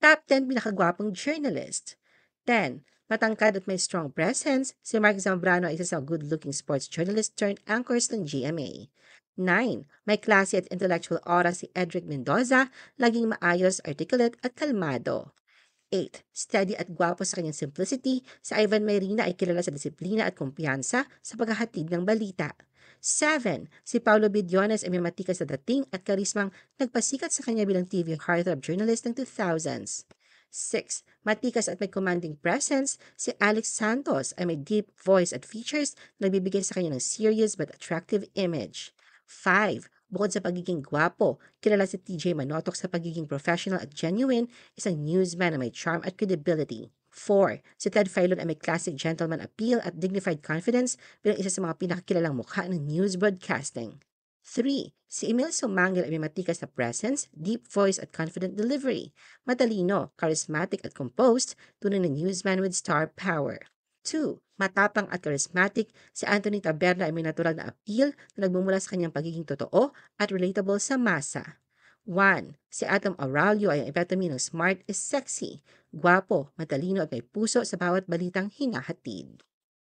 Top 10 pinakagwapong journalist. 10. Matangkad at may strong presence, si Mark Zambrano ay isa sa good-looking sports journalist turned anchors ng GMA. 9. May klase at intellectual aura si Edric Mendoza, laging maayos, articulate at kalmado. 8. Steady at gwapo sa kanyang simplicity, si Ivan Mayrina ay kilala sa disiplina at kumpiyansa sa paghahatid ng balita. 7. Si Paulo Bidiones ay may matikas na dating at karismang nagpasikat sa kanya bilang TV heartthrob journalist ng 2000s. 6. Matikas at may commanding presence, si Alex Santos ay may deep voice at features na nagbibigay sa kanya ng serious but attractive image. 5. Bukod sa pagiging gwapo, kilala si TJ Manotok sa pagiging professional at genuine, isang newsman na may charm at credibility. 4. Si Ted Filon ay may classic gentleman appeal at dignified confidence bilang isa sa mga pinakakilalang mukha ng news broadcasting. 3. Si Emil Sumangil ay may matikas na presence, deep voice at confident delivery. Matalino, charismatic at composed, tunay na newsman with star power. 2. Matapang at charismatic, si Anthony Taberna ay may natural na appeal na nagmumula sa kanyang pagiging totoo at relatable sa masa. 1. Si Atom Aurelio ay ang epitome ng smart is sexy, gwapo, matalino at may puso sa bawat balitang hinahatid.